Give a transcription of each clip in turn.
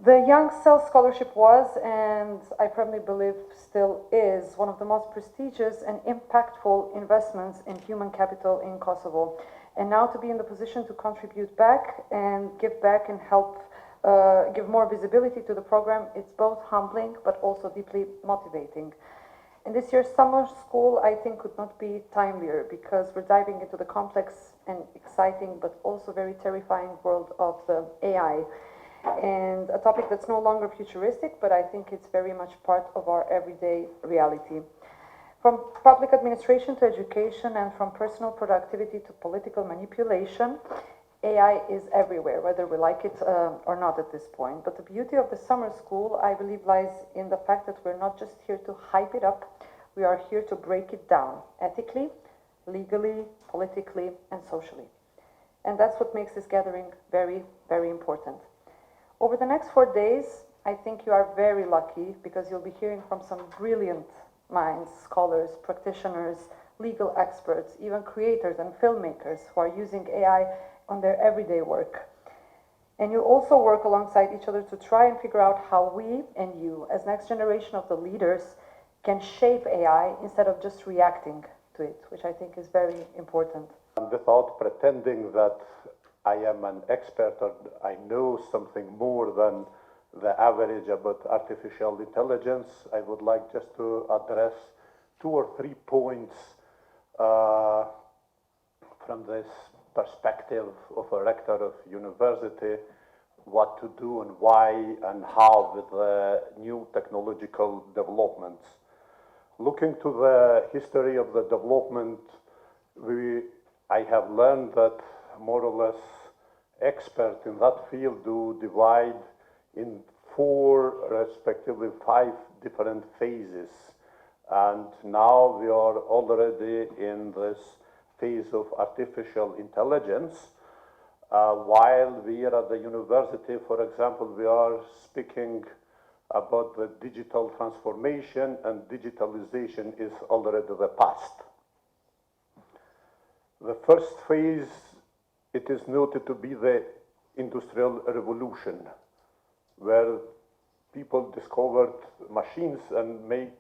The Young Cell Scholarship was, and I firmly believe still is, one of the most prestigious and impactful investments in human capital in Kosovo. And now to be in the position to contribute back and help give more visibility to the program, it's both humbling but also deeply motivating. And this year's summer school, I think, could not be timelier because we're diving into the complex and exciting but also very terrifying world of the AI. And a topic that's no longer futuristic, but I think it's very much part of our everyday reality. From public administration to education and from personal productivity to political manipulation, AI is everywhere, whether we like it or not at this point. But the beauty of the summer school, I believe, lies in the fact that we're not just here to hype it up, we are here to break it down ethically, legally, politically, and socially. And that's what makes this gathering very, very important. Over the next 4 days, I think you are very lucky because you'll be hearing from some brilliant minds, scholars, practitioners, legal experts, even creators and filmmakers who are using AI on their everyday work. And you also work alongside each other to try and figure out how we and you, as next generation of the leaders, can shape AI instead of just reacting to it, which I think is very important. Without pretending that I am an expert or I know something more than the average about artificial intelligence, I would like just to address 2 or 3 points from this perspective of a rector of university, what to do and why and how with the new technological developments. Looking to the history of the development, I have learned that more or less experts in that field do divide in 4, respectively 5 different phases. And now we are already in this phase of artificial intelligence. While we are at the university, for example, we are speaking about the digital transformation, and digitalization is already the past. The first phase, it is noted to be the Industrial Revolution, where people discovered machines and made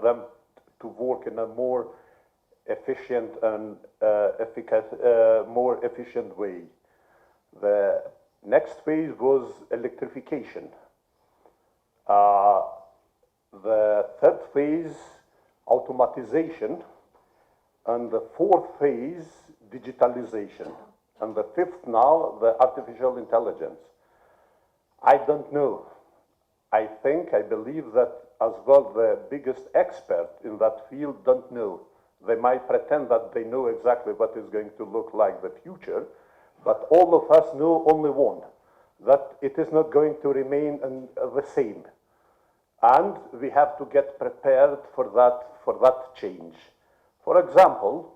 them to work in a more efficient and more efficient way. The next phase was electrification. The third phase, automatization, and the 4th phase, digitalization, and the 5th now, the artificial intelligence. I don't know. I believe that as well the biggest expert in that field don't know. They might pretend that they know exactly what is going to look like the future, but all of us know only one, that it is not going to remain the same. And we have to get prepared for that change. For example,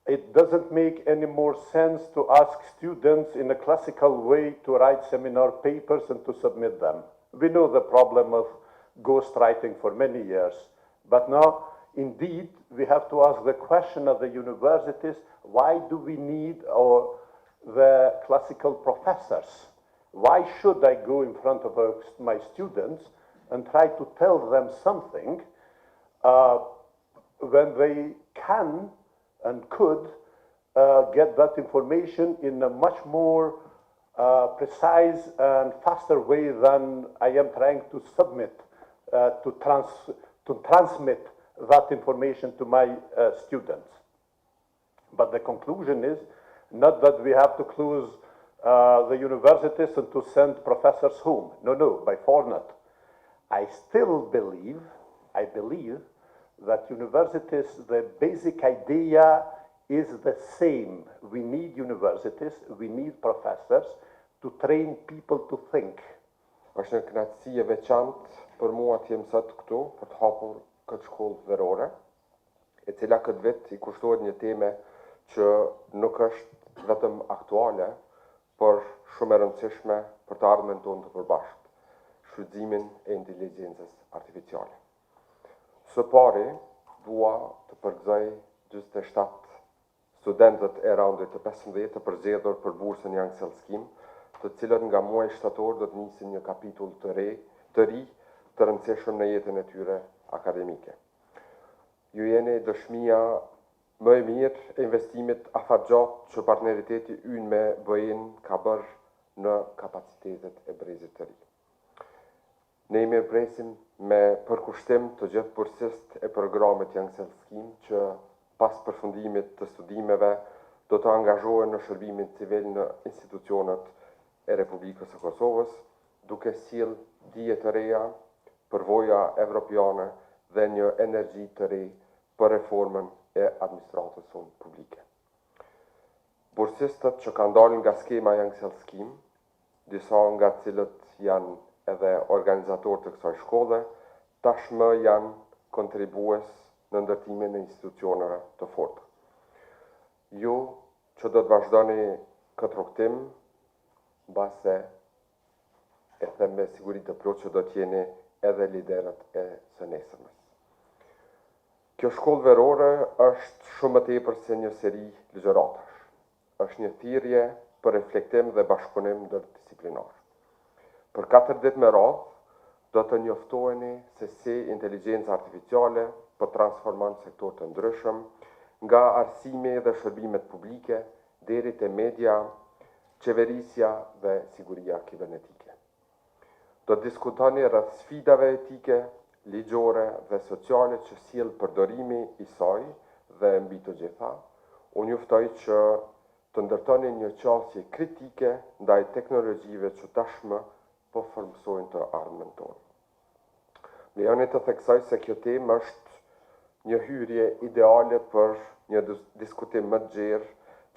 it doesn't make any more sense to ask students in a classical way to write seminar papers and to submit them. We know the problem of ghostwriting for many years, but now, indeed, we have to ask the question at the universities, why do we need the classical professors? Why should I go in front of my students and try to tell them something when they can and could get that information in a much more precise and faster way than I am trying to submit, to transmit that information to my students. But the conclusion is not that we have to close the universities and to send professors home. No, by far not. I believe that universities, the basic idea is the same. We need universities, we need professors to train people to think. Është një kënaqësi e veçantë për mua të jem sot këtu për të hapur këtë shkollë verore, e cila këtë vit I kushtohet një teme që nuk është vetëm aktuale, por shumë e rëndësishme për të ardhmen tonë të përbashkët, shfrytëzimin e inteligjencës artificiale. Së pari, dua të përgëzoj 47 studentët e raundit të 15 të përzgjedhur për bursën Young Cell Scheme të cilët nga muaji shtator do të nisin një kapitull të ri të rëndësishëm në jetën e tyre akademike. Ju jeni dëshmia më e mirë e investimit afatgjatë që partneriteti ynë me BE-n ka bërë në kapacitetet e brezit të ri. Ne i mirëpresim me përkushtim të gjithë bursist e programit Young Cell Scheme që pas përfundimit të studimeve do të angazhohen në shërbimin civil në institucionet e Republikës së Kosovës, duke sjellë dije të reja, përvoja evropiane dhe një energji të re për reformën e administratës sonë publike. Bursistët që kanë dalë nga skema Young Cell Scheme, disa nga cilët janë edhe organizatorë të kësaj shkolle, tashmë janë kontribues në ndërtimin e institucioneve të forta. Ju që do të vazhdoni këtë rrugtim, mbase e them me siguri të plotë që do të jeni edhe liderët e së nesërmes. Kjo shkollë verore është shumë më tepër se një seri ligjëratash. Është një thirrje për reflektim dhe bashkëpunim ndërdisciplinar. Për 4 ditë me radhë do të njoftoheni se si inteligjenca artificiale po transformon sektor të ndryshëm, nga arsimi dhe shërbimet publike deri te media, qeverisja dhe siguria kibernetike. Do të diskutoni rreth sfidave etike, ligjore dhe sociale që sjell përdorimi i saj dhe mbi të gjitha, unë juftoj që të ndërtoni një qasje kritike ndaj teknologjive që tashmë po formsojnë të ardhmen tonë. Lejoni të theksoj se kjo temë është një hyrje ideale për një diskutim më të gjerë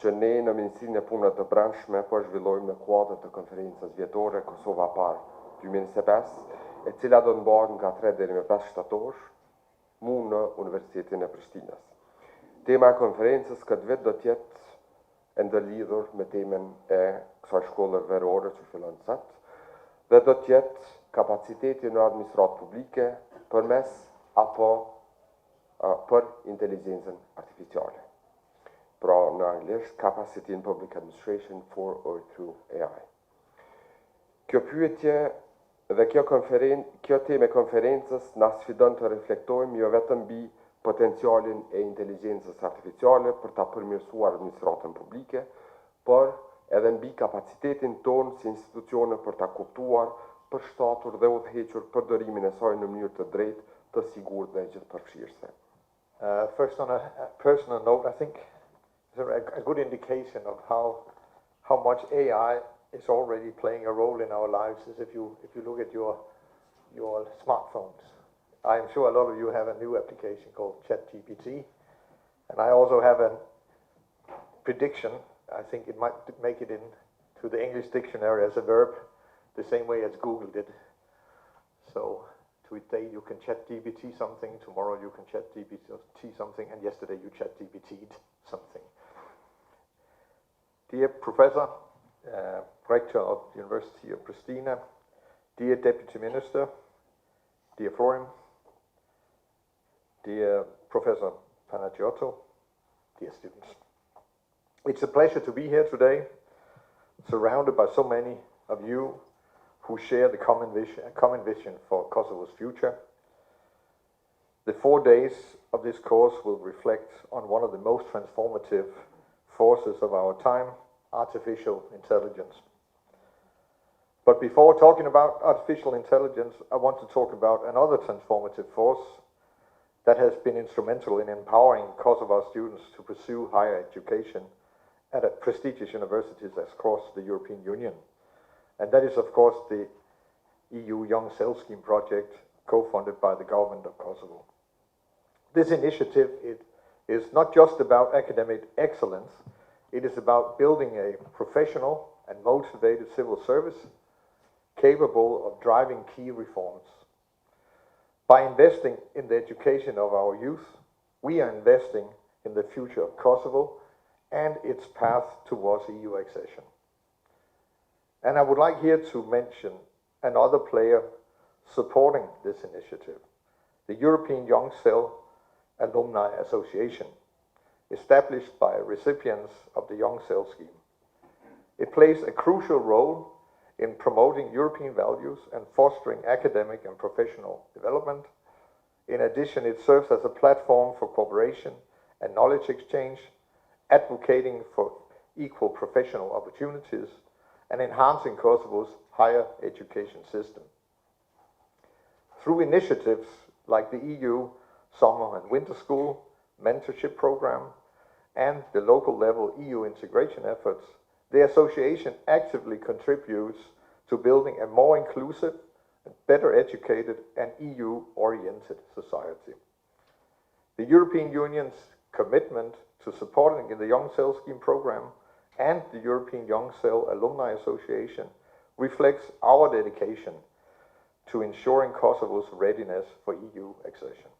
që ne në Ministrinë e Punëve të Brendshme po zhvillojmë në kuadër të konferencës vjetore Kosova Par 2025, e cila do të mbahet nga 3 deri më 5 shtator, mu në Universitetin e Prishtinës. Tema e konferencës këtë vit do të jetë e ndërlidhur me temën e kësaj shkolle verore që fillon sot, dhe do të jetë kapaciteti në administratë publike përmes apo për inteligjencën artificiale. Pra në anglisht, Capacity in Public Administration for or through AI. Kjo pyetje dhe kjo temë e konferencës na sfidon të reflektojmë jo vetëm mbi potencialin e inteligjencës artificiale për ta përmirësuar administratën publike, por edhe mbi kapacitetin tonë si institucione për ta kuptuar, përshtatur dhe udhëhequr përdorimin e saj në mënyrë të drejtë, të sigurt dhe gjithëpërfshirëse. First, on a personal note, I think a good indication of how much AI is already playing a role in our lives is if you look at your smartphones. I am sure a lot of you have a new application called ChatGPT, and I also have a prediction. I think it might make it into the English dictionary as a verb, the same way as Google did. So today you can ChatGPT something, tomorrow you can ChatGPT something, and yesterday you ChatGPT'd something. Dear Professor, Rector of the University of Pristina, dear Deputy Minister, dear Forum, dear Professor Panagiotou, dear students. It's a pleasure to be here today, surrounded by so many of you who share the common vision for Kosovo's future. The 4 days of this course will reflect on one of the most transformative forces of our time, artificial intelligence. But before talking about artificial intelligence, I want to talk about another transformative force that has been instrumental in empowering Kosovo students to pursue higher education at prestigious universities across the European Union. And that is, of course, the EU Young Cell Scheme project, co-funded by the government of Kosovo. This initiative is not just about academic excellence, it is about building a professional and motivated civil service capable of driving key reforms. By investing in the education of our youth, we are investing in the future of Kosovo and its path towards EU accession. And I would like here to mention another player supporting this initiative, the European Young Cell Alumni Association, established by recipients of the Young Cell Scheme. It plays a crucial role in promoting European values and fostering academic and professional development. In addition, it serves as a platform for cooperation and knowledge exchange, advocating for equal professional opportunities, and enhancing Kosovo's higher education system. Through initiatives like the EU Summer and Winter School mentorship program and the local level EU integration efforts, the association actively contributes to building a more inclusive, better educated and EU-oriented society. The European Union's commitment to supporting the Young Cell Scheme program and the European Young Cell Alumni Association reflects our dedication to ensuring Kosovo's readiness for EU accession.